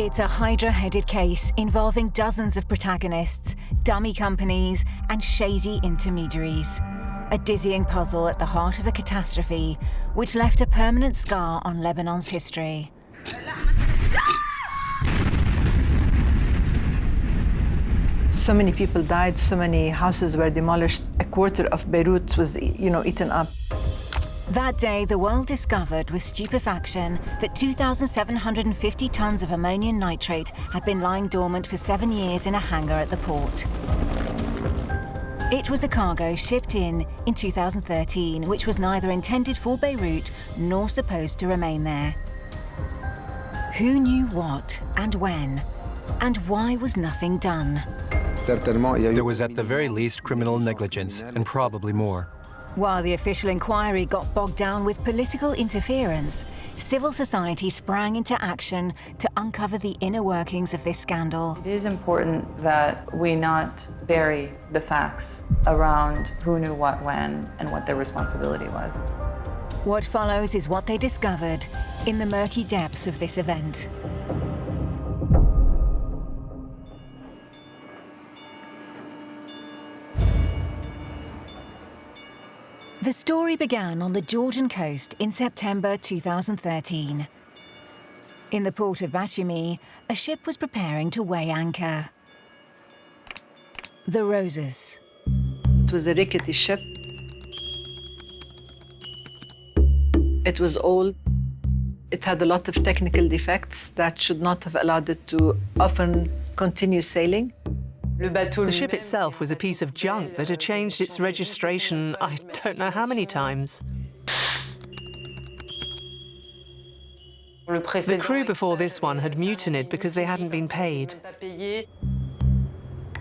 It's a hydra-headed case involving dozens of protagonists, dummy companies, and shady intermediaries. A dizzying puzzle at the heart of a catastrophe, which left a permanent scar on Lebanon's history. So many people died, so many houses were demolished. A quarter of Beirut was, eaten up. That day, the world discovered with stupefaction that 2,750 tons of ammonium nitrate had been lying dormant for 7 years in a hangar at the port. It was a cargo shipped in 2013, which was neither intended for Beirut nor supposed to remain there. Who knew what and when? And why was nothing done? There was at the very least criminal negligence, and probably more. While the official inquiry got bogged down with political interference, civil society sprang into action to uncover the inner workings of this scandal. It is important that we not bury the facts around who knew what when and what their responsibility was. What follows is what they discovered in the murky depths of this event. The story began on the Georgian coast in September 2013. In the port of Batumi, a ship was preparing to weigh anchor. The Rhosus. It was a rickety ship. It was old. It had a lot of technical defects that should not have allowed it to often continue sailing. The ship itself was a piece of junk that had changed its registration I don't know how many times. The crew before this one had mutinied because they hadn't been paid.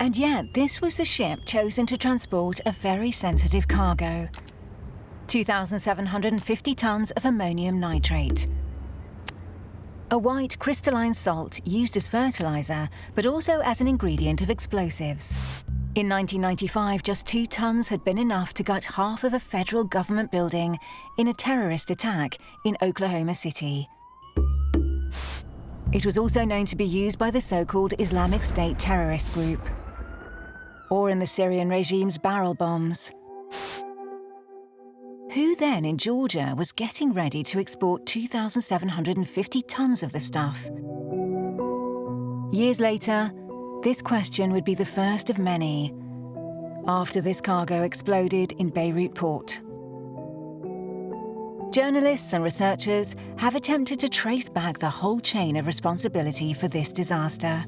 And yet, this was the ship chosen to transport a very sensitive cargo. 2,750 tons of ammonium nitrate. A white crystalline salt used as fertilizer, but also as an ingredient of explosives. In 1995, just 2 tons had been enough to gut half of a federal government building in a terrorist attack in Oklahoma City. It was also known to be used by the so-called Islamic State terrorist group, or in the Syrian regime's barrel bombs. Who then in Georgia was getting ready to export 2,750 tons of the stuff? Years later, this question would be the first of many, after this cargo exploded in Beirut port. Journalists and researchers have attempted to trace back the whole chain of responsibility for this disaster,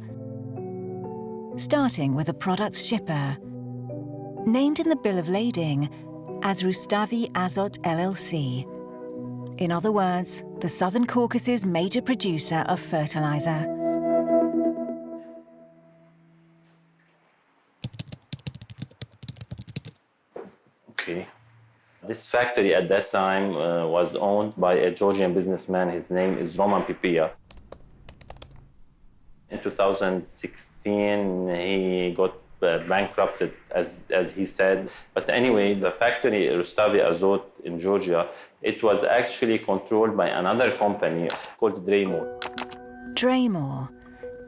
starting with the product's shipper, named in the bill of lading as Rustavi Azot LLC. In other words, the Southern Caucasus' major producer of fertilizer. Okay. This factory at that time was owned by a Georgian businessman. His name is Roman Pipia. In 2016, he got bankrupted, as he said. But anyway, the factory, Rustavi Azot in Georgia, it was actually controlled by another company called Draymore. Draymore,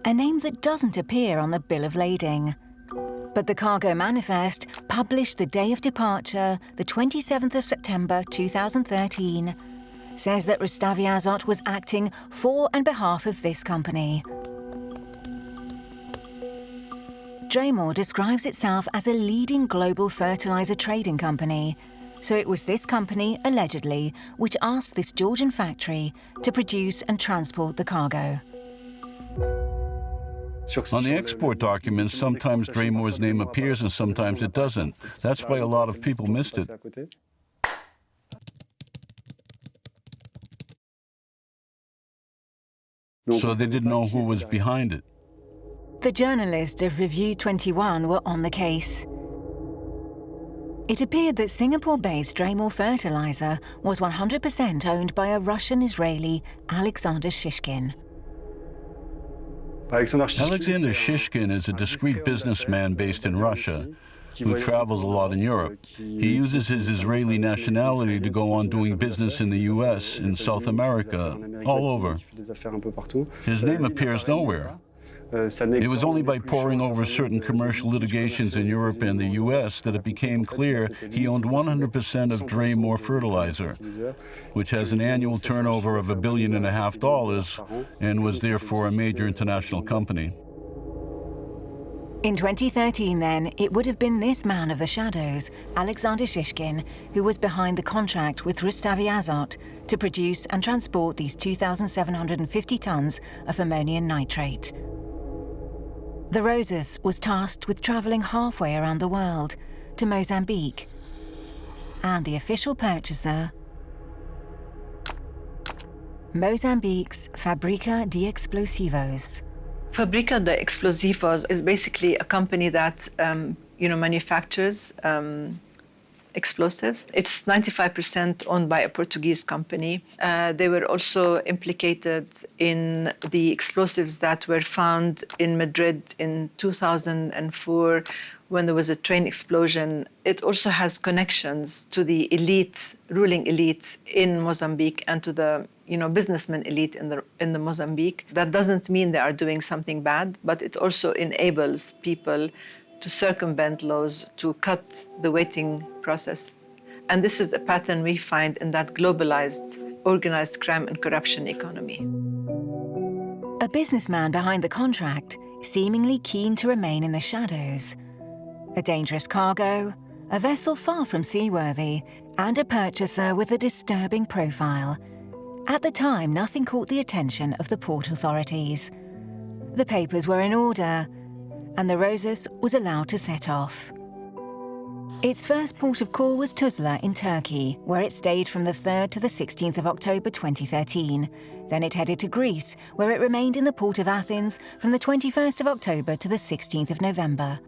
a name that doesn't appear on the bill of lading. But the cargo manifest, published the day of departure, the 27th of September 2013, says that Rustavi Azot was acting for and behalf of this company. Draymore describes itself as a leading global fertilizer trading company, so it was this company, allegedly, which asked this Georgian factory to produce and transport the cargo. On the export documents, sometimes Draymore's name appears and sometimes it doesn't. That's why a lot of people missed it. So they didn't know who was behind it. The journalists of Review 21 were on the case. It appeared that Singapore-based Draymore Fertilizer was 100% owned by a Russian-Israeli Alexander Shishkin. Alexander Shishkin is a discreet businessman based in Russia. who travels a lot in Europe. He uses his Israeli nationality to go on doing business in the US, in South America, all over. His name appears nowhere. It was only by poring over certain commercial litigations in Europe and the US that it became clear he owned 100% of Draymore Fertilizer, which has an annual turnover of $1.5 billion and was therefore a major international company. In 2013, then, it would have been this man of the shadows, Alexander Shishkin, who was behind the contract with Rustavi Azot to produce and transport these 2,750 tons of ammonium nitrate. The Rhosus was tasked with travelling halfway around the world, to Mozambique. And the official purchaser, Mozambique's Fábrica de Explosivos. Fábrica de Explosivos is basically a company that manufactures explosives. It's 95% owned by a Portuguese company. They were also implicated in the explosives that were found in Madrid in 2004 when there was a train explosion. It also has connections to the elite, ruling elite in Mozambique and to the businessman elite in the Mozambique. That doesn't mean they are doing something bad, but it also enables people to circumvent laws, to cut the waiting process. And this is a pattern we find in that globalized, organized crime and corruption economy. A businessman behind the contract, seemingly keen to remain in the shadows. A dangerous cargo, a vessel far from seaworthy, and a purchaser with a disturbing profile. At the time, nothing caught the attention of the port authorities. The papers were in order, and the Rhosus was allowed to set off. Its first port of call was Tuzla in Turkey, where it stayed from the 3rd to the 16th of October 2013. Then it headed to Greece, where it remained in the port of Athens from the 21st of October to the 16th of November.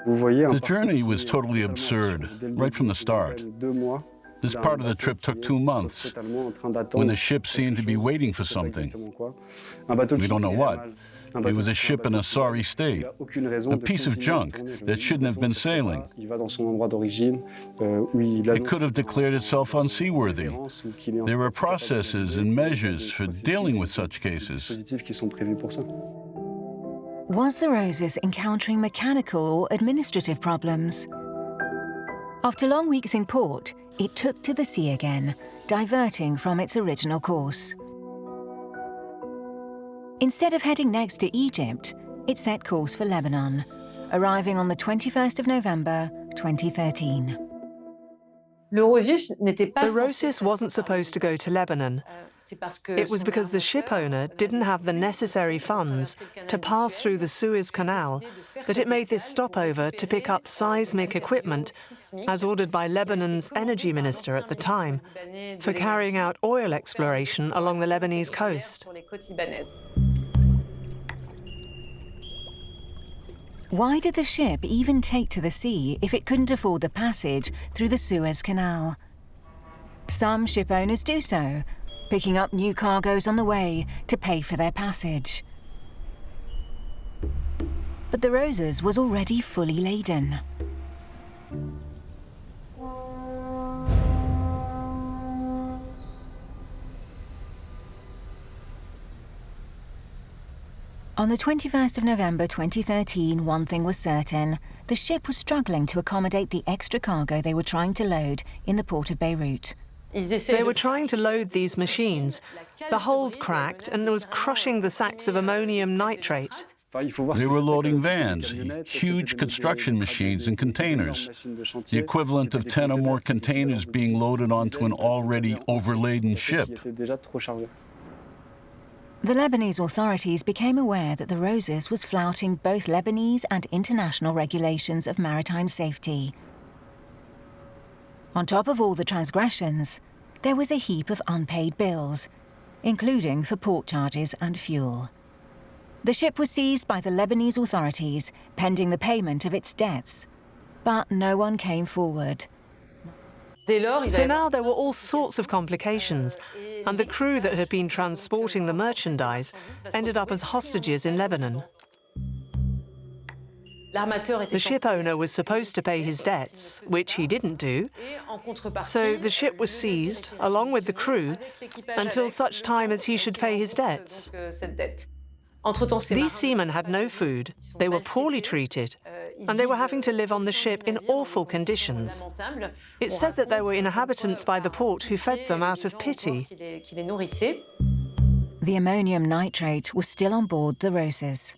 The journey was totally absurd, right from the start. This part of the trip took 2 months, when the ship seemed to be waiting for something. We don't know what. It was a ship in a sorry state, a piece of junk that shouldn't have been sailing. It could have declared itself unseaworthy. There were processes and measures for dealing with such cases. Was the Rhosus encountering mechanical or administrative problems? After long weeks in port, it took to the sea again, diverting from its original course. Instead of heading next to Egypt, it set course for Lebanon, arriving on the 21st of November, 2013. The Rhosus wasn't supposed to go to Lebanon. It was because the ship owner didn't have the necessary funds to pass through the Suez Canal that it made this stopover to pick up seismic equipment, as ordered by Lebanon's energy minister at the time, for carrying out oil exploration along the Lebanese coast. Why did the ship even take to the sea if it couldn't afford the passage through the Suez Canal? Some ship owners do so, picking up new cargoes on the way to pay for their passage. But the Rhosus was already fully laden. On the 21st of November 2013, one thing was certain. The ship was struggling to accommodate the extra cargo they were trying to load in the port of Beirut. They were trying to load these machines. The hold cracked and was crushing the sacks of ammonium nitrate. They were loading vans, huge construction machines and containers, the equivalent of 10 or more containers being loaded onto an already overladen ship. The Lebanese authorities became aware that the Rhosus was flouting both Lebanese and international regulations of maritime safety. On top of all the transgressions, there was a heap of unpaid bills, including for port charges and fuel. The ship was seized by the Lebanese authorities, pending the payment of its debts, but no one came forward. So now there were all sorts of complications, and the crew that had been transporting the merchandise ended up as hostages in Lebanon. The ship owner was supposed to pay his debts, which he didn't do, so the ship was seized, along with the crew, until such time as he should pay his debts. These seamen had no food, they were poorly treated, and they were having to live on the ship in awful conditions. It's said that there were inhabitants by the port who fed them out of pity. The ammonium nitrate was still on board the Rhosus.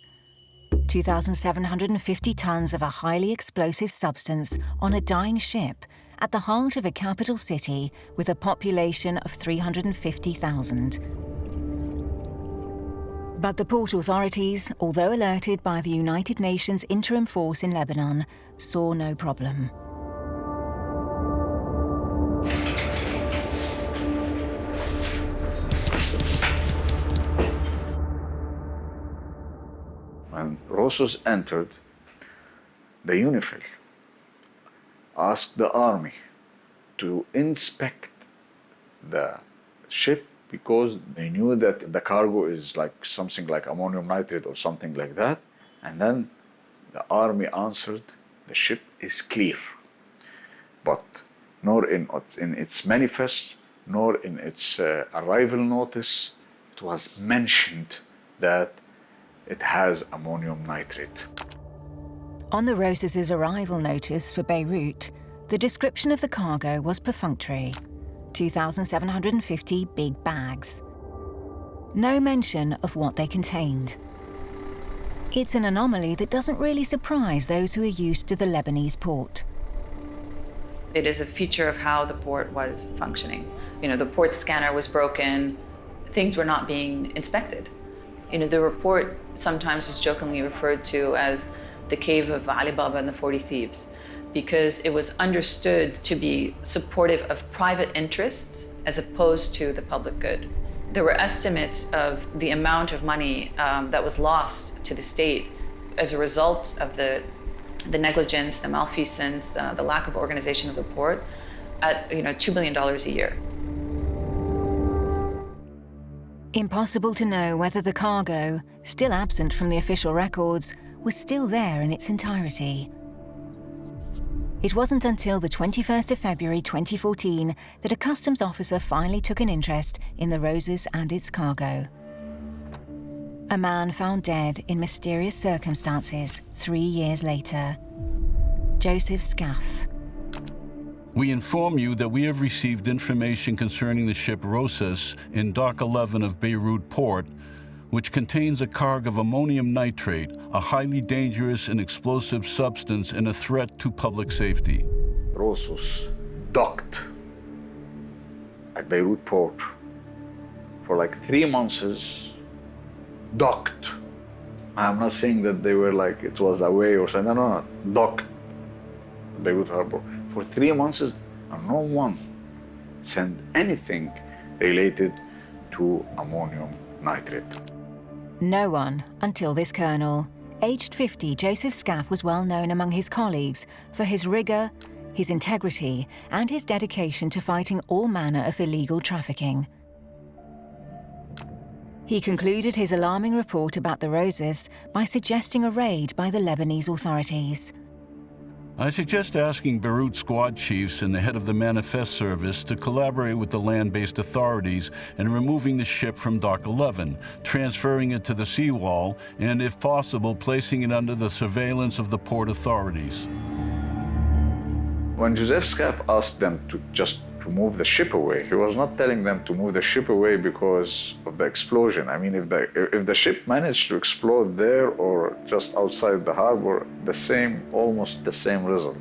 2,750 tons of a highly explosive substance on a dying ship at the heart of a capital city with a population of 350,000. But the port authorities, although alerted by the United Nations interim force in Lebanon, saw no problem. When Rhosus entered, the UNIFIL asked the army to inspect the ship because they knew that the cargo is like something like ammonium nitrate or something like that. And then the army answered, the ship is clear. But nor in its manifest, nor in its arrival notice, it was mentioned that it has ammonium nitrate. On the Rhosus's arrival notice for Beirut, the description of the cargo was perfunctory: 2,750 big bags. No mention of what they contained. It's an anomaly that doesn't really surprise those who are used to the Lebanese port. It is a feature of how the port was functioning. The port scanner was broken, things were not being inspected. The report sometimes is jokingly referred to as the cave of Ali Baba and the 40 Thieves, because it was understood to be supportive of private interests as opposed to the public good. There were estimates of the amount of money that was lost to the state as a result of the negligence, the malfeasance, the lack of organization of the port at $2 billion a year. Impossible to know whether the cargo, still absent from the official records, was still there in its entirety. It wasn't until the 21st of February 2014 that a customs officer finally took an interest in the Rhosus and its cargo. A man found dead in mysterious circumstances 3 years later. Joseph Scaff. We inform you that we have received information concerning the ship Rhosus in Dock 11 of Beirut Port, which contains a cargo of ammonium nitrate, a highly dangerous and explosive substance and a threat to public safety. Rhosus docked at Beirut Port for like 3 months, docked. I'm not saying that they were like, it was away or something, no, docked Beirut Harbor. For 3 months, and no one sent anything related to ammonium nitrate. No one until this colonel. Aged 50, Joseph Scaff was well known among his colleagues for his rigor, his integrity, and his dedication to fighting all manner of illegal trafficking. He concluded his alarming report about the Rhosus by suggesting a raid by the Lebanese authorities. I suggest asking Beirut squad chiefs and the head of the Manifest Service to collaborate with the land-based authorities in removing the ship from Dock 11, transferring it to the seawall, and, if possible, placing it under the surveillance of the port authorities. When Joseph Scaff asked them to move the ship away, he was not telling them to move the ship away because of the explosion. I mean, if the ship managed to explode there or just outside the harbor, almost the same result.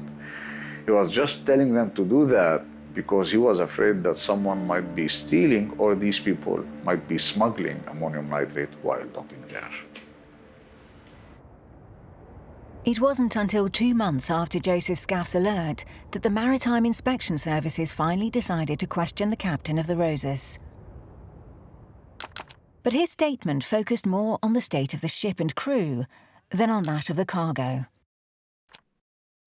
He was just telling them to do that because he was afraid that someone might be stealing or these people might be smuggling ammonium nitrate while docking there. It wasn't until 2 months after Joseph Scaff's alert that the Maritime Inspection Services finally decided to question the captain of the Rhosus. But his statement focused more on the state of the ship and crew than on that of the cargo.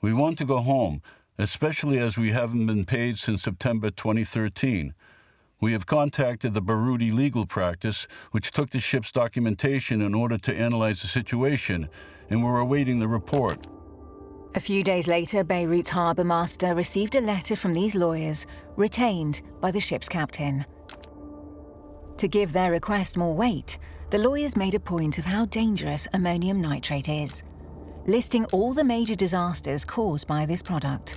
We want to go home, especially as we haven't been paid since September 2013. We have contacted the Beirut legal practice, which took the ship's documentation in order to analyze the situation, and we're awaiting the report. A few days later, Beirut's harbour master received a letter from these lawyers, retained by the ship's captain. To give their request more weight, the lawyers made a point of how dangerous ammonium nitrate is, listing all the major disasters caused by this product.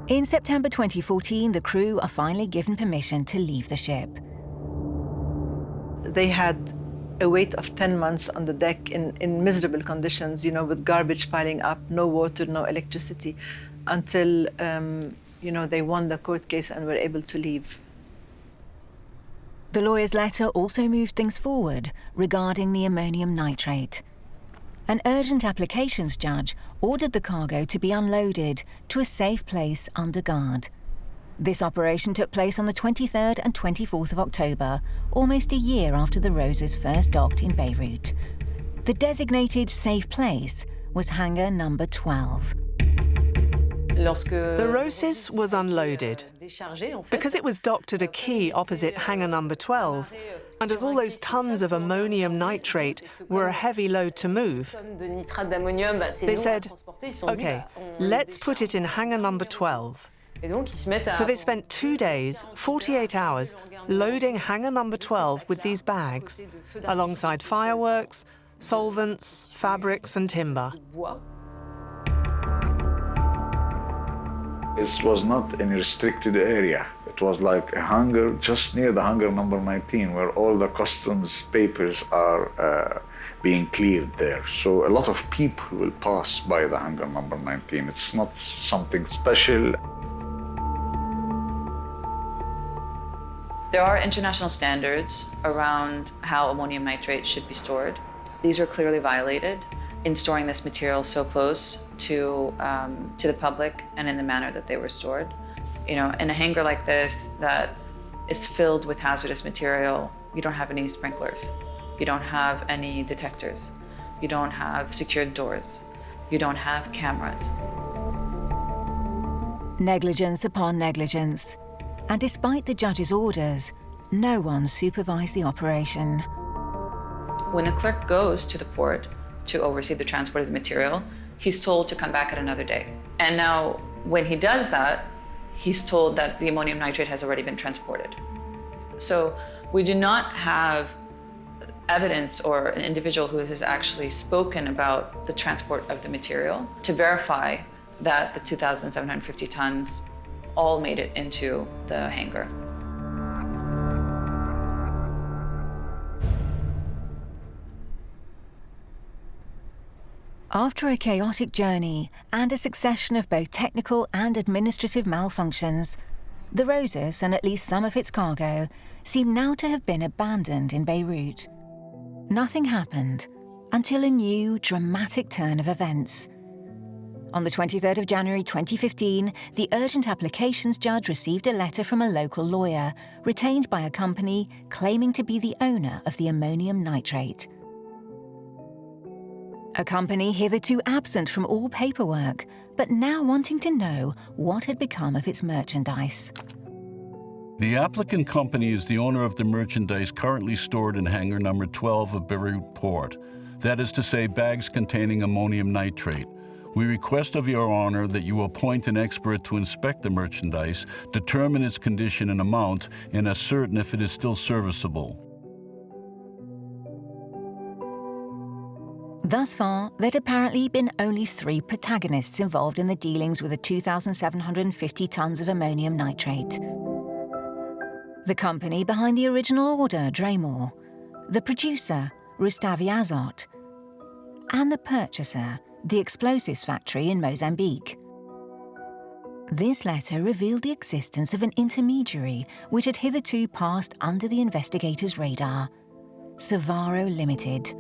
In September 2014, the crew are finally given permission to leave the ship. They had a wait of 10 months on the deck in miserable conditions, with garbage piling up, no water, no electricity, until, they won the court case and were able to leave. The lawyer's letter also moved things forward regarding the ammonium nitrate. An urgent applications judge ordered the cargo to be unloaded to a safe place under guard. This operation took place on the 23rd and 24th of October, almost a year after the Rhosus first docked in Beirut. The designated safe place was hangar number 12. The Rhosus was unloaded. Because it was docked at a quay opposite hangar number 12, and as all those tons of ammonium nitrate were a heavy load to move, they said, OK, let's put it in hangar number 12. So they spent 2 days, 48 hours, loading hangar number 12 with these bags, alongside fireworks, solvents, fabrics and timber. It was not in a restricted area. It was like a hangar just near the hangar number 19, where all the customs papers are being cleared there. So a lot of people will pass by the hangar number 19. It's not something special. There are international standards around how ammonium nitrate should be stored. These are clearly violated in storing this material so close to the public and in the manner that they were stored. In a hangar like this that is filled with hazardous material, you don't have any sprinklers. You don't have any detectors. You don't have secured doors. You don't have cameras. Negligence upon negligence. And despite the judge's orders, no one supervised the operation. When the clerk goes to the port to oversee the transport of the material, he's told to come back at another day. And now, when he does that, he's told that the ammonium nitrate has already been transported. So we do not have evidence or an individual who has actually spoken about the transport of the material to verify that the 2,750 tons all made it into the hangar. After a chaotic journey and a succession of both technical and administrative malfunctions, the Rhosus and at least some of its cargo seem now to have been abandoned in Beirut. Nothing happened until a new, dramatic turn of events. On the 23rd of January 2015, the urgent applications judge received a letter from a local lawyer, retained by a company claiming to be the owner of the ammonium nitrate. A company hitherto absent from all paperwork, but now wanting to know what had become of its merchandise. The applicant company is the owner of the merchandise currently stored in hangar number 12 of Beirut Port. That is to say, bags containing ammonium nitrate. We request of your honor that you appoint an expert to inspect the merchandise, determine its condition and amount, and ascertain if it is still serviceable. Thus far, there'd apparently been only 3 protagonists involved in the dealings with the 2,750 tons of ammonium nitrate. The company behind the original order, Draymore, the producer, Rustavi Azot, and the purchaser, the explosives factory in Mozambique. This letter revealed the existence of an intermediary which had hitherto passed under the investigators' radar, Savaro Limited.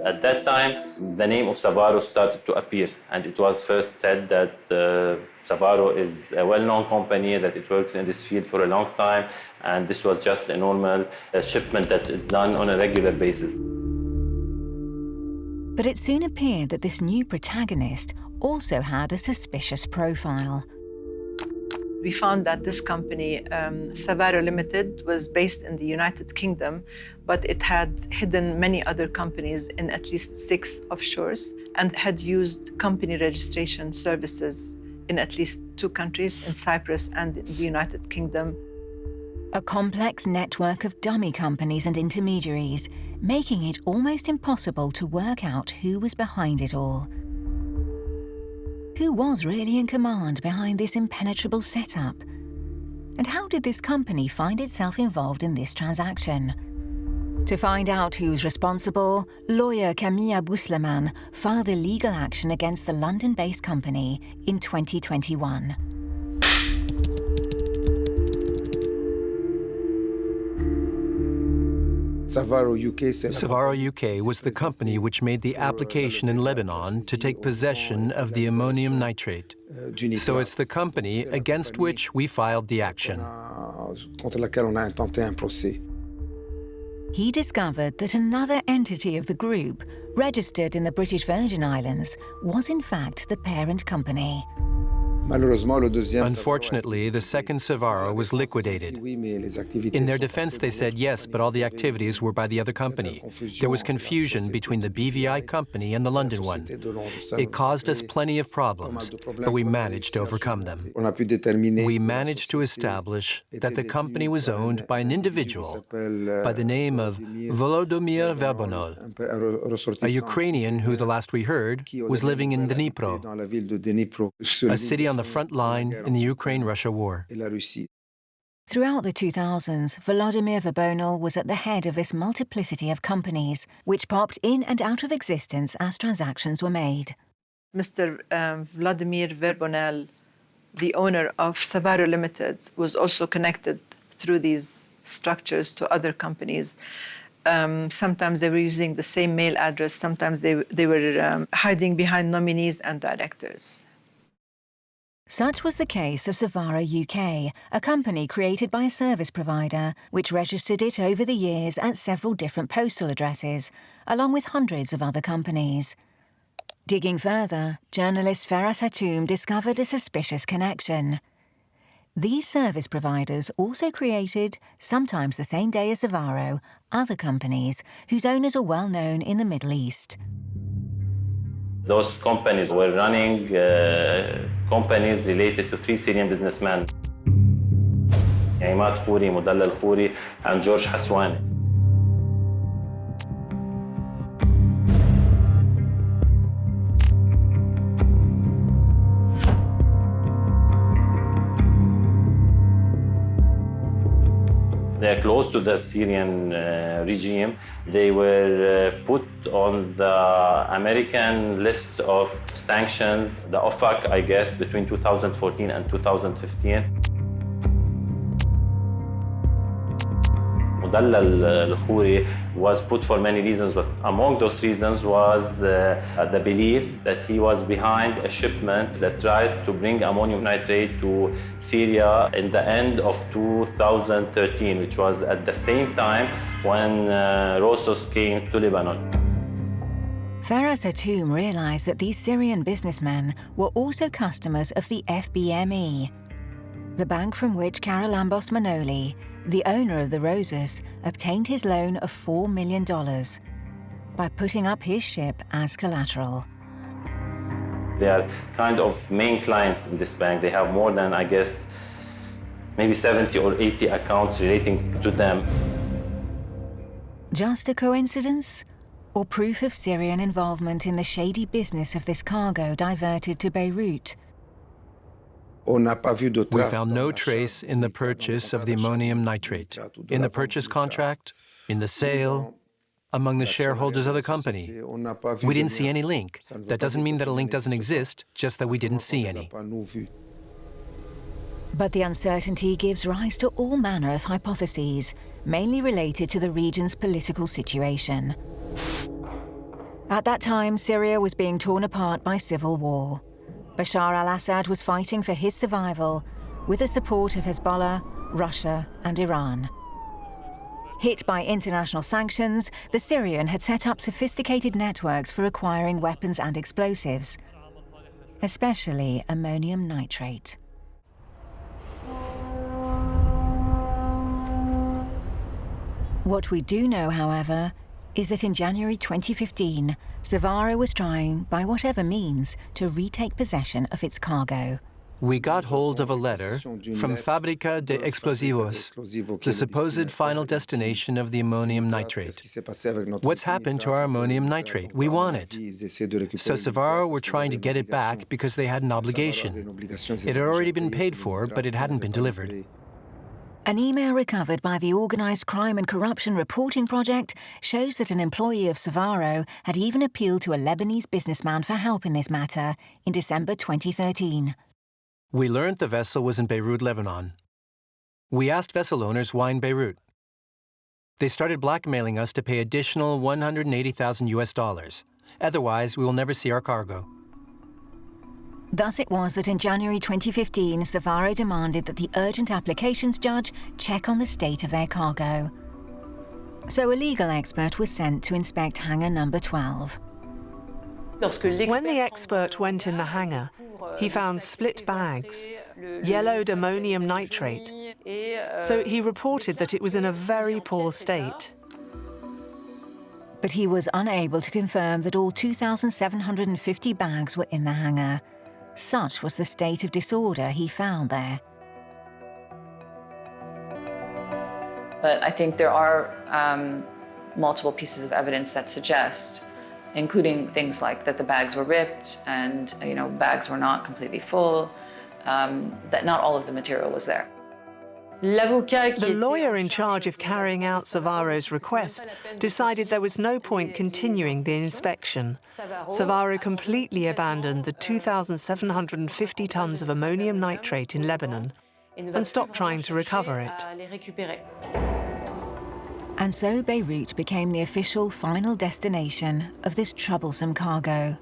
At that time, the name of Savaro started to appear, and it was first said that Savaro is a well-known company, that it works in this field for a long time, and this was just a normal shipment that is done on a regular basis. But it soon appeared that this new protagonist also had a suspicious profile. We found that this company, Savaro Limited, was based in the United Kingdom, but it had hidden many other companies in at least 6 offshores and had used company registration services in at least 2 countries, in Cyprus and in the United Kingdom. A complex network of dummy companies and intermediaries, making it almost impossible to work out who was behind it all. Who was really in command behind this impenetrable setup? And how did this company find itself involved in this transaction? To find out who's responsible, lawyer Camille Bousleman filed a legal action against the London-based company in 2021. Savaro UK was the company which made the application in Lebanon to take possession of the ammonium nitrate. So it's the company against which we filed the action. He discovered that another entity of the group, registered in the British Virgin Islands, was in fact the parent company. Unfortunately, the second Savaro was liquidated. In their defense, they said yes, but all the activities were by the other company. There was confusion between the BVI company and the London one. It caused us plenty of problems, but we managed to overcome them. We managed to establish that the company was owned by an individual by the name of Volodymyr Verbonol, a Ukrainian who, the last we heard, was living in Dnipro, a city on the front line in the Ukraine-Russia war. Throughout the 2000s, Volodymyr Verbonol was at the head of this multiplicity of companies, which popped in and out of existence as transactions were made. Mr. Vladimir Verbonel, the owner of Savaro Limited, was also connected through these structures to other companies. Sometimes they were using the same mail address, sometimes they were hiding behind nominees and directors. Such was the case of Savaro UK, a company created by a service provider, which registered it over the years at several different postal addresses, along with hundreds of other companies. Digging further, journalist Feras Hatoum discovered a suspicious connection. These service providers also created, sometimes the same day as Savaro, other companies whose owners are well known in the Middle East. Those companies were running companies related to 3 Syrian businessmen, Imad Khouri, Mudalla al-Khouri, and George Haswani. They're close to the Syrian regime. They were put on the American list of sanctions, the opaque, I guess, between 2014 and 2015. Mudalla al-Khouri was put for many reasons, but among those reasons was the belief that he was behind a shipment that tried to bring ammonium nitrate to Syria in the end of 2013, which was at the same time when Rhosus came to Lebanon. Feras Hatoum realized that these Syrian businessmen were also customers of the FBME, the bank from which Charalambos Manoli, the owner of the Rhosus, obtained his loan of $4 million by putting up his ship as collateral. They are kind of main clients in this bank. They have more than, I guess, maybe 70 or 80 accounts relating to them. Just a coincidence? Or proof of Syrian involvement in the shady business of this cargo diverted to Beirut? We found no trace in the purchase of the ammonium nitrate, in the purchase contract, in the sale, among the shareholders of the company. We didn't see any link. That doesn't mean that a link doesn't exist, just that we didn't see any. But the uncertainty gives rise to all manner of hypotheses, mainly related to the region's political situation. At that time, Syria was being torn apart by civil war. Bashar al-Assad was fighting for his survival with the support of Hezbollah, Russia, and Iran. Hit by international sanctions, the Syrian had set up sophisticated networks for acquiring weapons and explosives, especially ammonium nitrate. What we do know, however, is that in January 2015, Savaro was trying, by whatever means, to retake possession of its cargo. We got hold of a letter from Fábrica de Explosivos, the supposed final destination of the ammonium nitrate. What's happened to our ammonium nitrate? We want it. So Savaro were trying to get it back because they had an obligation. It had already been paid for, but it hadn't been delivered. An email recovered by the Organised Crime and Corruption Reporting Project shows that an employee of Savaro had even appealed to a Lebanese businessman for help in this matter in December 2013. We learned the vessel was in Beirut, Lebanon. We asked vessel owners why in Beirut. They started blackmailing us to pay additional $180,000. Otherwise, we will never see our cargo. Thus it was that in January 2015, Savaro demanded that the urgent applications judge check on the state of their cargo. So a legal expert was sent to inspect hangar number 12. When the expert went in the hangar, he found split bags, yellowed ammonium nitrate, so he reported that it was in a very poor state. But he was unable to confirm that all 2,750 bags were in the hangar. Such was the state of disorder he found there. But I think there are multiple pieces of evidence that suggest, including things like that the bags were ripped and bags were not completely full, that not all of the material was there. The lawyer in charge of carrying out Savaro's request decided there was no point continuing the inspection. Savaro completely abandoned the 2,750 tons of ammonium nitrate in Lebanon and stopped trying to recover it. And so Beirut became the official final destination of this troublesome cargo.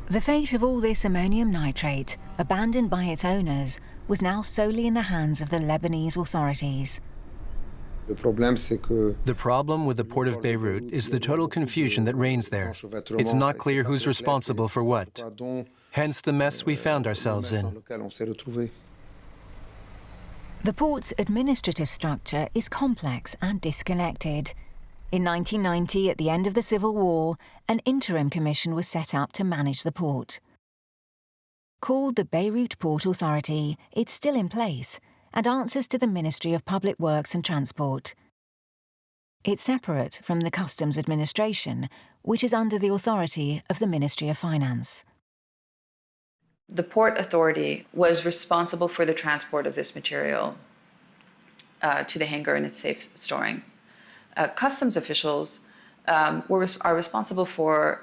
The fate of all this ammonium nitrate, abandoned by its owners, was now solely in the hands of the Lebanese authorities. The problem with the Port of Beirut is the total confusion that reigns there. It's not clear who's responsible for what. Hence the mess we found ourselves in. The port's administrative structure is complex and disconnected. In 1990, at the end of the Civil War, an interim commission was set up to manage the port. Called the Beirut Port Authority, it's still in place and answers to the Ministry of Public Works and Transport. It's separate from the Customs Administration, which is under the authority of the Ministry of Finance. The Port Authority was responsible for the transport of this material to the hangar and its safe storing. Customs officials are responsible for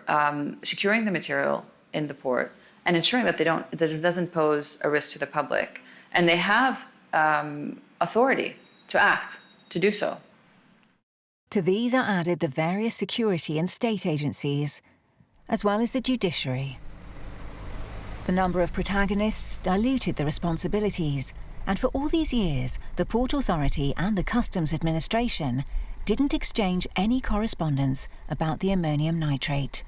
securing the material in the port and ensuring that it doesn't pose a risk to the public. And they have authority to act, to do so. To these are added the various security and state agencies, as well as the judiciary. The number of protagonists diluted the responsibilities, and for all these years, the Port Authority and the Customs Administration didn't exchange any correspondence about the ammonium nitrate.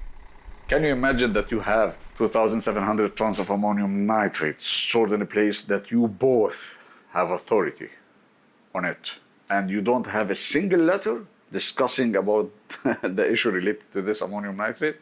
Can you imagine that you have 2,700 tons of ammonium nitrate stored in a place that you both have authority on it, and you don't have a single letter discussing about the issue related to this ammonium nitrate?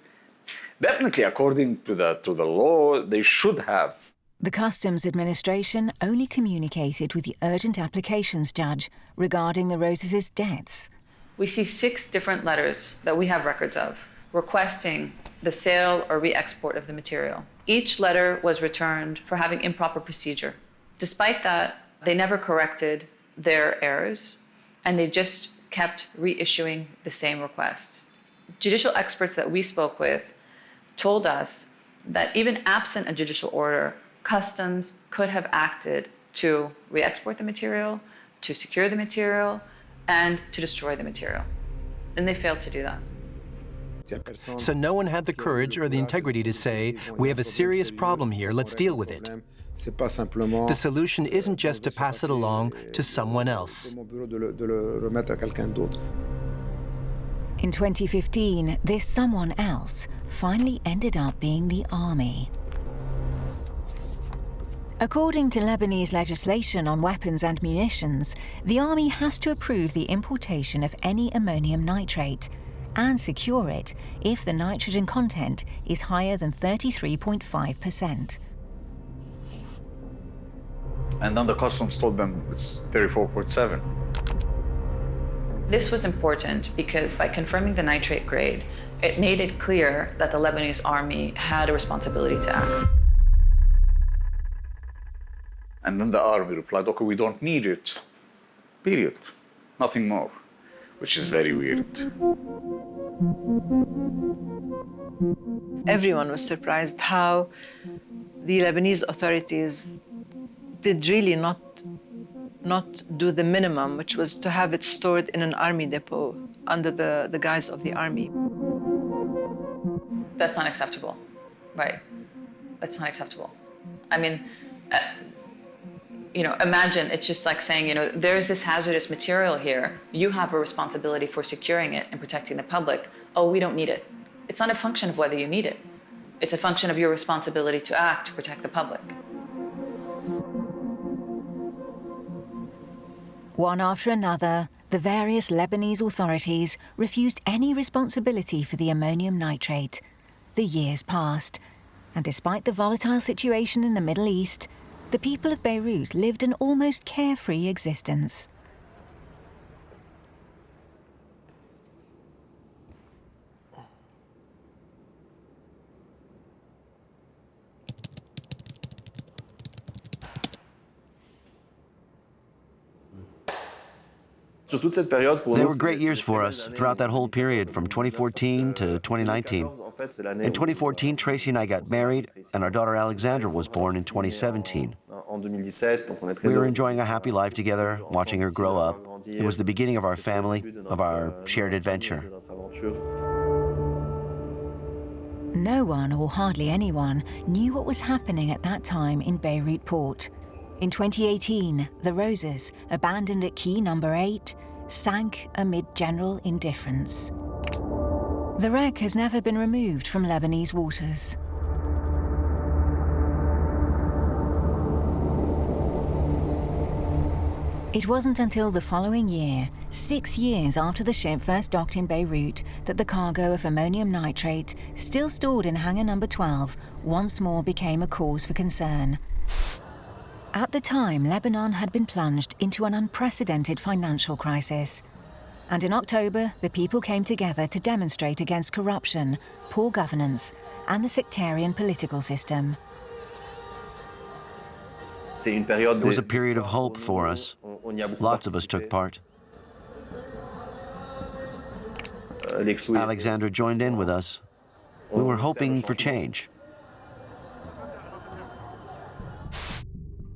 Definitely, according to the law, they should have. The Customs Administration only communicated with the urgent applications judge regarding the Rhosus' debts. We see 6 different letters that we have records of requesting the sale or re-export of the material. Each letter was returned for having improper procedure. Despite that, they never corrected their errors, and they just kept reissuing the same requests. Judicial experts that we spoke with told us that even absent a judicial order, Customs could have acted to re-export the material, to secure the material, and to destroy the material. And they failed to do that. So no one had the courage or the integrity to say, we have a serious problem here, let's deal with it. The solution isn't just to pass it along to someone else. In 2015, this someone else finally ended up being the army. According to Lebanese legislation on weapons and munitions, the army has to approve the importation of any ammonium nitrate and secure it if the nitrogen content is higher than 33.5%. And then the customs told them it's 34.7. This was important because by confirming the nitrate grade, it made it clear that the Lebanese army had a responsibility to act. And then the army replied, okay, we don't need it, period. Nothing more, which is very weird. Everyone was surprised how the Lebanese authorities did really not do the minimum, which was to have it stored in an army depot under the guise of the army. That's not acceptable, right? That's not acceptable. I mean, imagine it's just like saying, there's this hazardous material here. You have a responsibility for securing it and protecting the public. Oh, we don't need it. It's not a function of whether you need it. It's a function of your responsibility to act to protect the public. One after another, the various Lebanese authorities refused any responsibility for the ammonium nitrate. The years passed, and despite the volatile situation in the Middle East, the people of Beirut lived an almost carefree existence. They were great years for us throughout that whole period from 2014 to 2019. In 2014, Tracy and I got married, and our daughter Alexandra was born in 2017. We were enjoying a happy life together, watching her grow up. It was the beginning of our family, of our shared adventure. No one, or hardly anyone, knew what was happening at that time in Beirut port. In 2018, the Rhosus, abandoned at quay number 8, sank amid general indifference. The wreck has never been removed from Lebanese waters. It wasn't until the following year, 6 years after the ship first docked in Beirut, that the cargo of ammonium nitrate, still stored in hangar number 12, once more became a cause for concern. At the time, Lebanon had been plunged into an unprecedented financial crisis. And in October, the people came together to demonstrate against corruption, poor governance, and the sectarian political system. It was a period of hope for us. Lots of us took part. Alexandra joined in with us. We were hoping for change.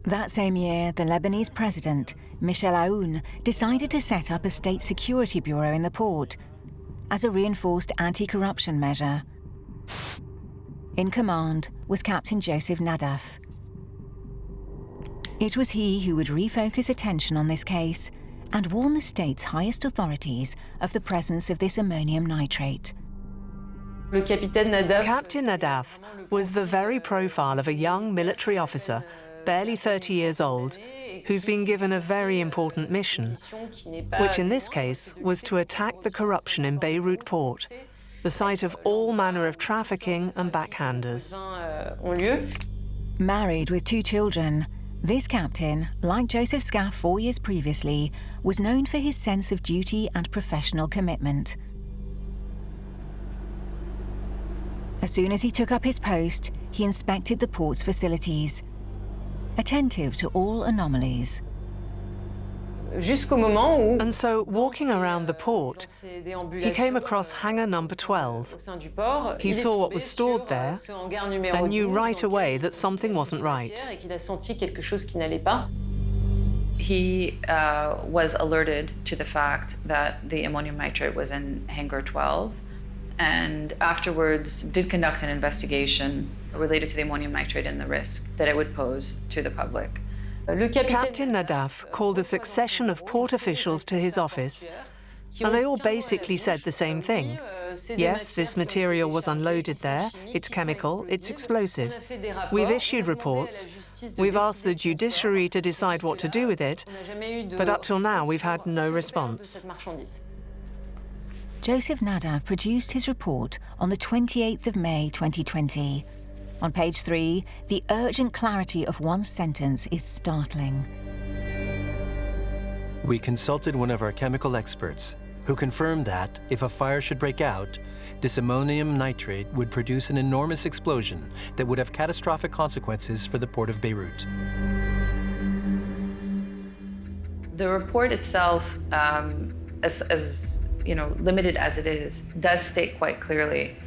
That same year, the Lebanese president, Michel Aoun, decided to set up a state security bureau in the port as a reinforced anti-corruption measure. In command was Captain Joseph Nadaf. It was he who would refocus attention on this case and warn the state's highest authorities of the presence of this ammonium nitrate. Captain Nadaf was the very profile of a young military officer, barely 30 years old, who's been given a very important mission, which in this case was to attack the corruption in Beirut port, the site of all manner of trafficking and backhanders. Married with 2 children, this captain, like Joseph Scaff 4 years previously, was known for his sense of duty and professional commitment. As soon as he took up his post, he inspected the port's facilities, attentive to all anomalies. And so, walking around the port, he came across hangar number 12. He saw what was stored there and knew right away that something wasn't right. He was alerted to the fact that the ammonium nitrate was in hangar 12, and afterwards did conduct an investigation related to the ammonium nitrate and the risk that it would pose to the public. Captain Nadaf called a succession of port officials to his office And they all basically said the same thing. Yes, this material was unloaded there, it's chemical, it's explosive. We've issued reports, we've asked the judiciary to decide what to do with it, but up till now we've had no response. Joseph Nadav produced his report on the 28th of May 2020. On page 3, the urgent clarity of one sentence is startling. We consulted one of our chemical experts, who confirmed that, if a fire should break out, this ammonium nitrate would produce an enormous explosion that would have catastrophic consequences for the Port of Beirut. The report itself, as limited as it is, does state quite clearly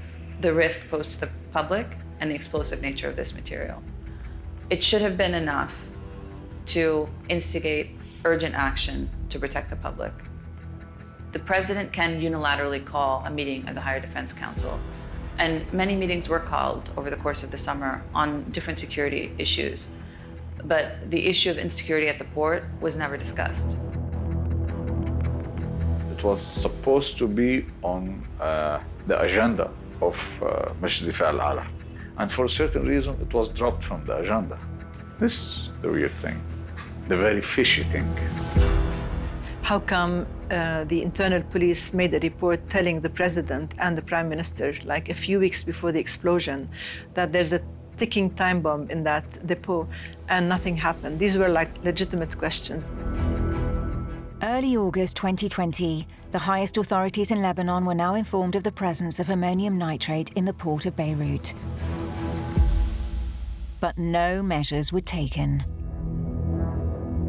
the risk posed to the public and the explosive nature of this material. It should have been enough to instigate urgent action to protect the public. The president can unilaterally call a meeting of the Higher Defense Council, and many meetings were called over the course of the summer on different security issues, but the issue of insecurity at the port was never discussed. It was supposed to be on the agenda of Majlis Difaa al-Ala, and for a certain reason it was dropped from the agenda. This is the weird thing, the very fishy thing. How come the internal police made a report telling the president and the prime minister, like a few weeks before the explosion, that there's a ticking time bomb in that depot, and nothing happened? These were like legitimate questions. Early August 2020, the highest authorities in Lebanon were now informed of the presence of ammonium nitrate in the port of Beirut. But no measures were taken.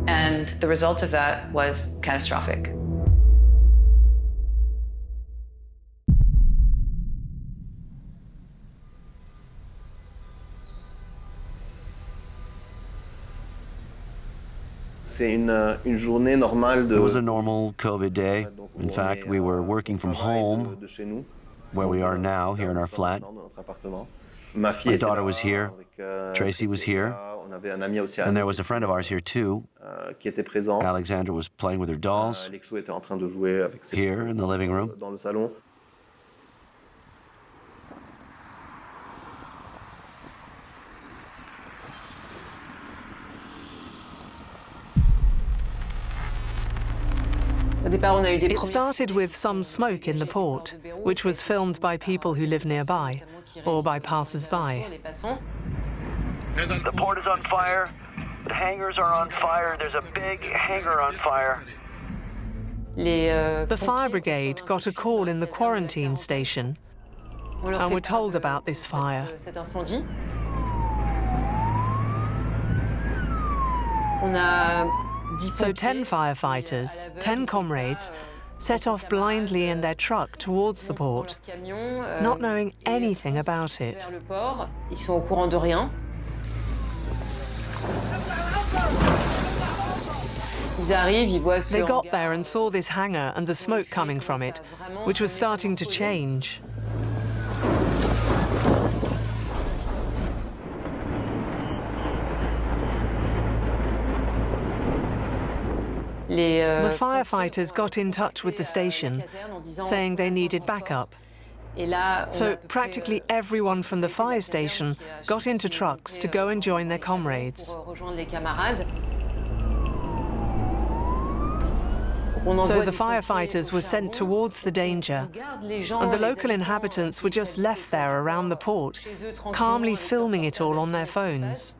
And the result of that was catastrophic. It was a normal COVID day. In fact, we were working from home, where we are now, here in our flat. My daughter was here, Tracy was here, and there was a friend of ours here too. Alexandra was playing with her dolls here in the living room. It started with some smoke in the port, which was filmed by people who live nearby, or by passers-by. The port is on fire, the hangars are on fire, there's a big hangar on fire. The fire brigade got a call in the quarantine station and were told about this fire. So 10 firefighters, 10 comrades, set off blindly in their truck towards the port, not knowing anything about it. They got there and saw this hangar and the smoke coming from it, which was starting to change. The firefighters got in touch with the station, saying they needed backup. So practically everyone from the fire station got into trucks to go and join their comrades. So the firefighters were sent towards the danger, and the local inhabitants were just left there around the port, calmly filming it all on their phones.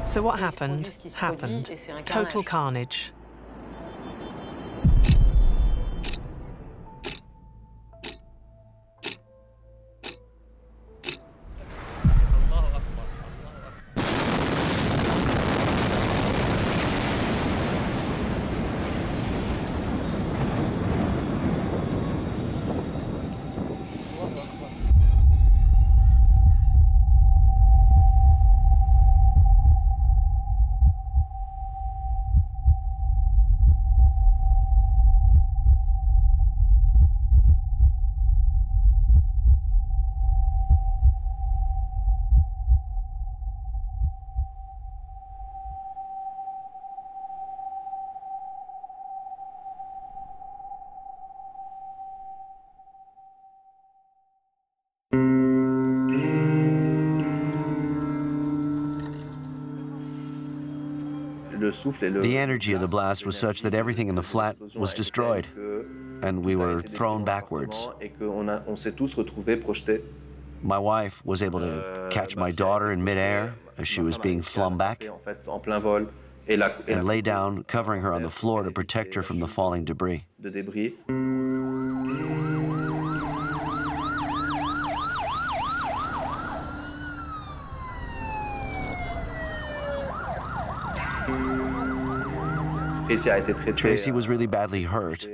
So what happened, happened. Total carnage. The energy of the blast was such that everything in the flat was destroyed, and we were thrown backwards. My wife was able to catch my daughter in midair as she was being flung back and lay down, covering her on the floor to protect her from the falling debris. Tracy was really badly hurt.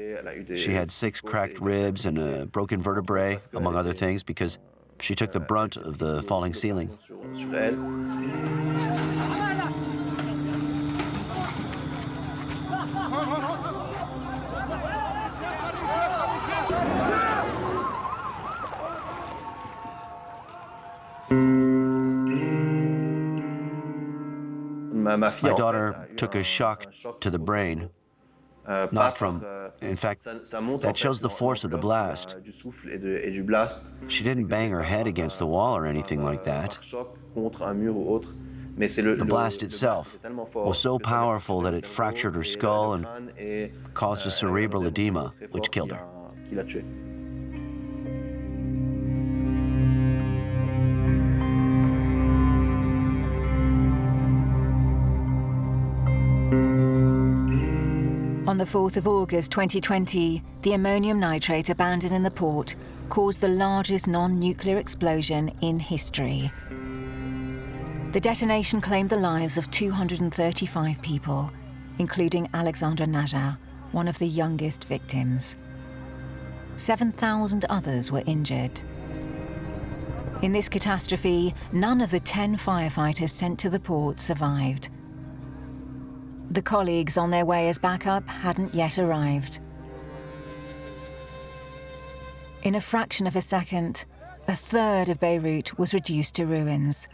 She had 6 cracked ribs and a broken vertebrae, among other things, because she took the brunt of the falling ceiling. My daughter took a shock to the brain, not from, in fact, that shows the force of the blast. She didn't bang her head against the wall or anything like that. The blast itself was so powerful that it fractured her skull and caused a cerebral edema, which killed her. On the 4th of August 2020, the ammonium nitrate abandoned in the port caused the largest non-nuclear explosion in history. The detonation claimed the lives of 235 people, including Alexandra Najar, one of the youngest victims. 7,000 others were injured. In this catastrophe, none of the 10 firefighters sent to the port survived. The colleagues on their way as backup hadn't yet arrived. In a fraction of a second, a third of Beirut was reduced to ruins,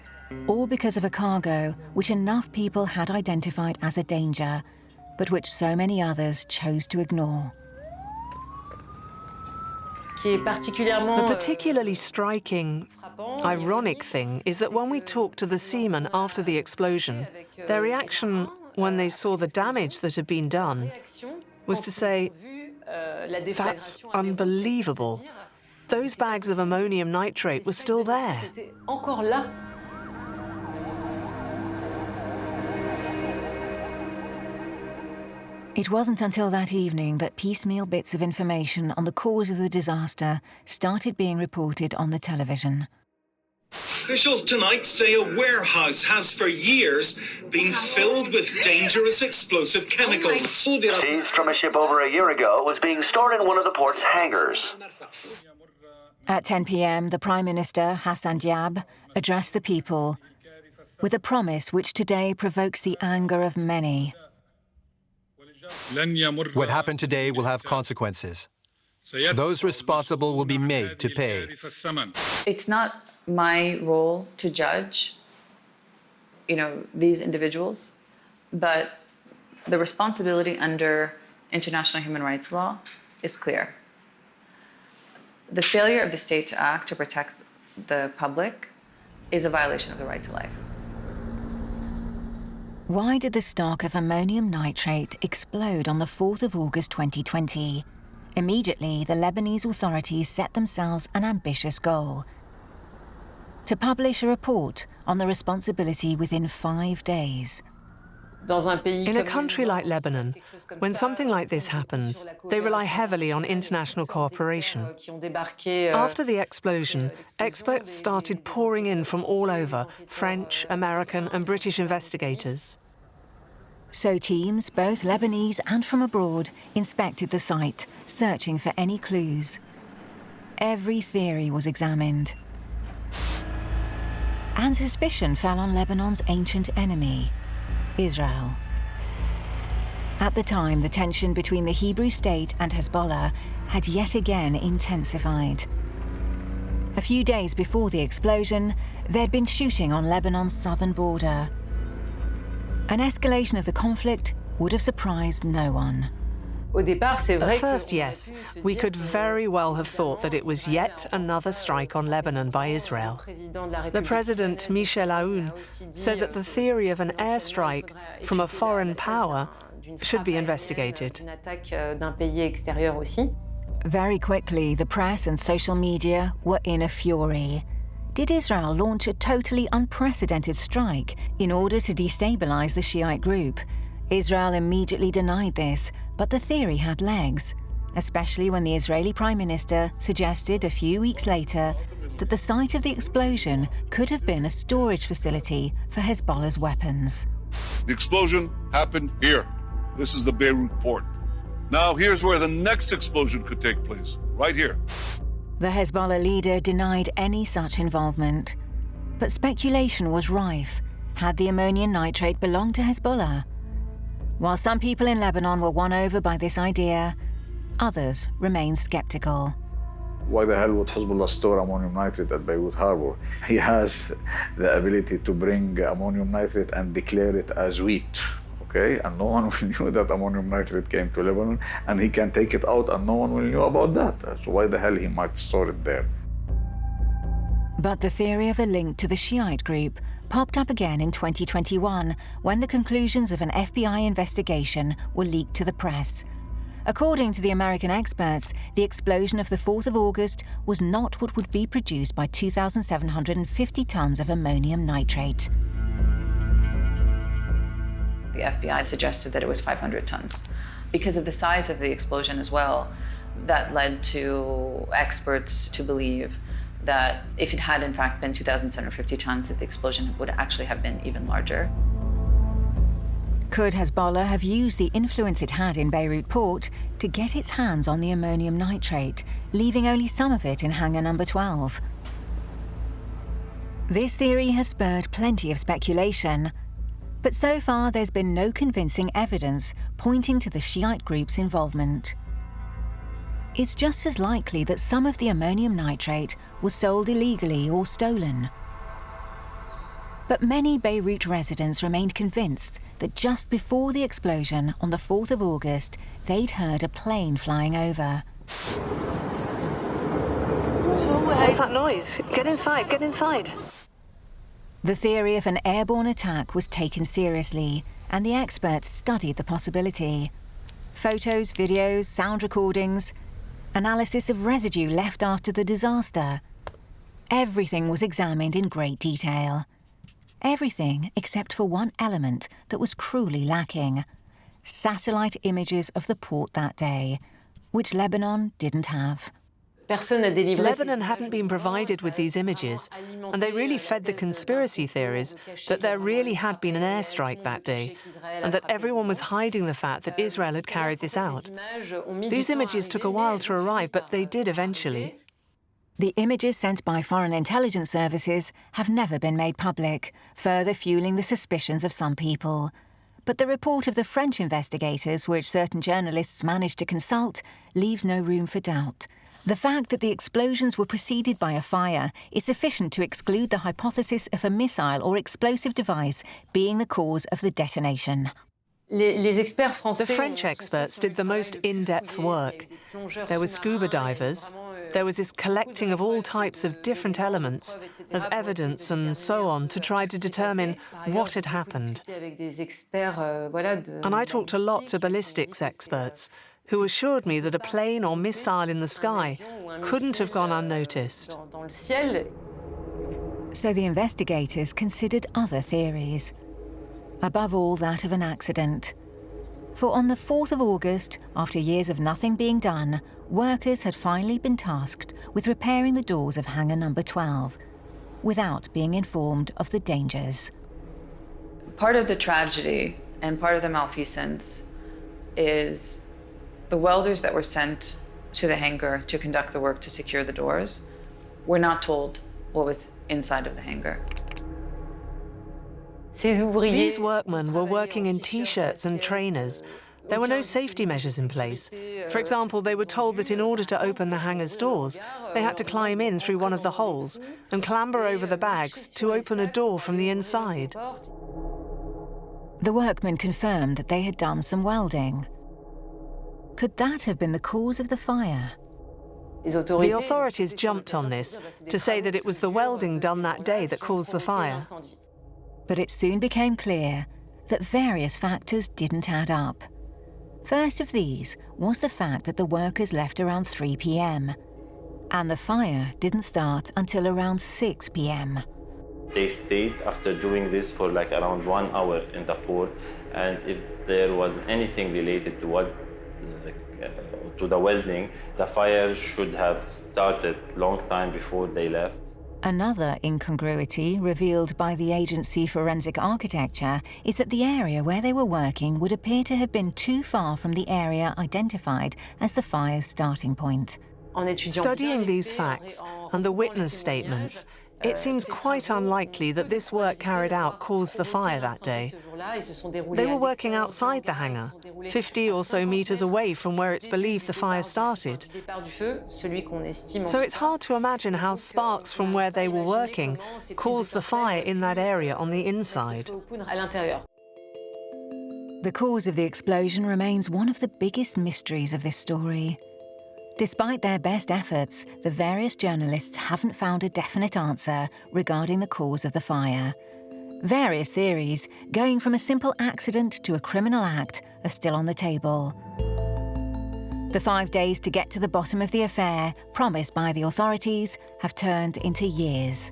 all because of a cargo which enough people had identified as a danger, but which so many others chose to ignore. The particularly striking, ironic thing is that when we talked to the seamen after the explosion, their reaction when they saw the damage that had been done was to say, "That's unbelievable. Those bags of ammonium nitrate were still there." It wasn't until that evening that piecemeal bits of information on the cause of the disaster started being reported on the television. Officials tonight say a warehouse has for years been filled with dangerous explosive chemicals. Seized from a ship over a year ago, was being stored in one of the port's hangars. At 10 p.m., the Prime Minister, Hassan Diab, addressed the people with a promise which today provokes the anger of many. What happened today will have consequences. Those responsible will be made to pay. It's not my role to judge, these individuals, but the responsibility under international human rights law is clear. The failure of the state to act to protect the public is a violation of the right to life. Why did the stock of ammonium nitrate explode on the 4th of August 2020? Immediately, the Lebanese authorities set themselves an ambitious goal: to publish a report on the responsibility within 5 days. In a country like Lebanon, when something like this happens, they rely heavily on international cooperation. After the explosion, experts started pouring in from all over, French, American, and British investigators. So teams, both Lebanese and from abroad, inspected the site, searching for any clues. Every theory was examined. And suspicion fell on Lebanon's ancient enemy, Israel. At the time, the tension between the Hebrew state and Hezbollah had yet again intensified. A few days before the explosion, there'd been shooting on Lebanon's southern border. An escalation of the conflict would have surprised no one. At first, yes, we could very well have thought that it was yet another strike on Lebanon by Israel. The president, Michel Aoun, said that the theory of an airstrike from a foreign power should be investigated. Very quickly, the press and social media were in a fury. Did Israel launch a totally unprecedented strike in order to destabilize the Shiite group? Israel immediately denied this, but the theory had legs, especially when the Israeli Prime Minister suggested a few weeks later that the site of the explosion could have been a storage facility for Hezbollah's weapons. The explosion happened here. This is the Beirut port. Now here's where the next explosion could take place, right here. The Hezbollah leader denied any such involvement, but speculation was rife. Had the ammonium nitrate belonged to Hezbollah? While some people in Lebanon were won over by this idea, others remained skeptical. Why the hell would Hezbollah store ammonium nitrate at Beirut harbor? He has the ability to bring ammonium nitrate and declare it as wheat, okay? And no one will know that ammonium nitrate came to Lebanon, and he can take it out and no one will know about that. So why the hell he might store it there? But the theory of a link to the Shiite group popped up again in 2021 when the conclusions of an FBI investigation were leaked to the press. According to the American experts, the explosion of the 4th of August was not what would be produced by 2,750 tons of ammonium nitrate. The FBI suggested that it was 500 tons. Because of the size of the explosion as well, that led to experts to believe that if it had in fact been 2,750 tons, that the explosion would actually have been even larger. Could Hezbollah have used the influence it had in Beirut port to get its hands on the ammonium nitrate, leaving only some of it in hangar number 12? This theory has spurred plenty of speculation, but so far there's been no convincing evidence pointing to the Shiite group's involvement. It's just as likely that some of the ammonium nitrate was sold illegally or stolen. But many Beirut residents remained convinced that just before the explosion on the 4th of August, they'd heard a plane flying over. What's that noise? Get inside, get inside. The theory of an airborne attack was taken seriously, and the experts studied the possibility. Photos, videos, sound recordings, analysis of residue left after the disaster. Everything was examined in great detail. Everything except for one element that was cruelly lacking: satellite images of the port that day, which Lebanon didn't have. Lebanon hadn't been provided with these images, and they really fed the conspiracy theories that there really had been an airstrike that day, and that everyone was hiding the fact that Israel had carried this out. These images took a while to arrive, but they did eventually. The images sent by foreign intelligence services have never been made public, further fueling the suspicions of some people. But the report of the French investigators, which certain journalists managed to consult, leaves no room for doubt. The fact that the explosions were preceded by a fire is sufficient to exclude the hypothesis of a missile or explosive device being the cause of the detonation. The French experts did the most in-depth work. There were scuba divers. There was this collecting of all types of different elements, of evidence and so on, to try to determine what had happened. And I talked a lot to ballistics experts, who assured me that a plane or missile in the sky couldn't have gone unnoticed. So the investigators considered other theories. Above all, that of an accident. For on the 4th of August, after years of nothing being done, workers had finally been tasked with repairing the doors of hangar number 12, without being informed of the dangers. Part of the tragedy and part of the malfeasance is the welders that were sent to the hangar to conduct the work to secure the doors were not told what was inside of the hangar. These workmen were working in T-shirts and trainers. There were no safety measures in place. For example, they were told that in order to open the hangar's doors, they had to climb in through one of the holes and clamber over the bags to open a door from the inside. The workmen confirmed that they had done some welding. Could that have been the cause of the fire? The authorities jumped on this to say that it was the welding done that day that caused the fire. But it soon became clear that various factors didn't add up. First of these was the fact that the workers left around 3 p.m. and the fire didn't start until around 6 p.m. They stayed after doing this for like around 1 hour in the port, and if there was anything related to to the welding, the fire should have started long time before they left. Another incongruity revealed by the agency Forensic Architecture is that the area where they were working would appear to have been too far from the area identified as the fire's starting point. Studying these facts and the witness statements, it seems quite unlikely that this work carried out caused the fire that day. They were working outside the hangar, 50 or so meters away from where it's believed the fire started. So it's hard to imagine how sparks from where they were working caused the fire in that area on the inside. The cause of the explosion remains one of the biggest mysteries of this story. Despite their best efforts, the various journalists haven't found a definite answer regarding the cause of the fire. Various theories, going from a simple accident to a criminal act, are still on the table. The 5 days to get to the bottom of the affair, promised by the authorities, have turned into years.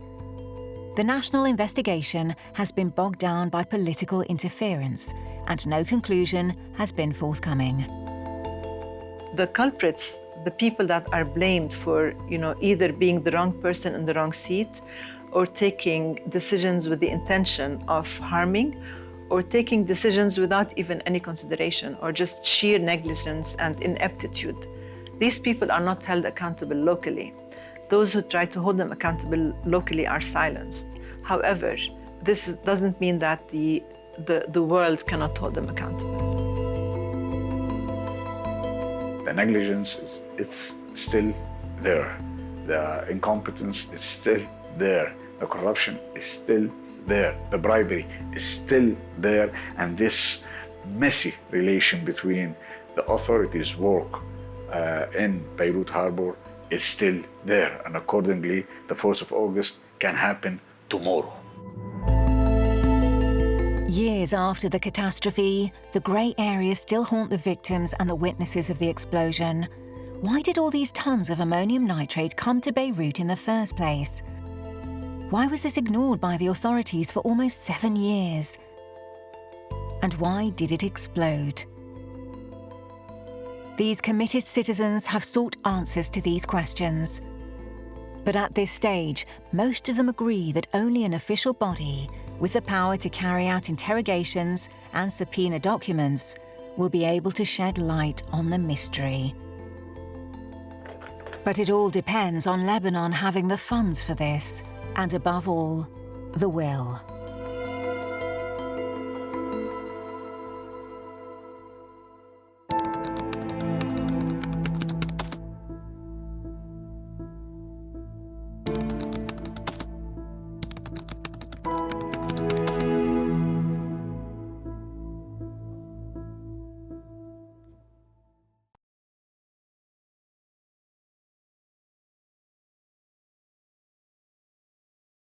The national investigation has been bogged down by political interference, and no conclusion has been forthcoming. The culprits, the people that are blamed for, either being the wrong person in the wrong seat, or taking decisions with the intention of harming, or taking decisions without even any consideration, or just sheer negligence and ineptitude. These people are not held accountable locally. Those who try to hold them accountable locally are silenced. However, this doesn't mean that the world cannot hold them accountable. The negligence is still there. The incompetence is still there. The corruption is still there. The bribery is still there. And this messy relation between the authorities' work in Beirut Harbor is still there. And accordingly, the 4th of August can happen tomorrow. Years after the catastrophe, the grey areas still haunt the victims and the witnesses of the explosion. Why did all these tons of ammonium nitrate come to Beirut in the first place? Why was this ignored by the authorities for almost 7 years? And why did it explode? These committed citizens have sought answers to these questions. But at this stage, most of them agree that only an official body with the power to carry out interrogations and subpoena documents will be able to shed light on the mystery. But it all depends on Lebanon having the funds for this, and above all, the will.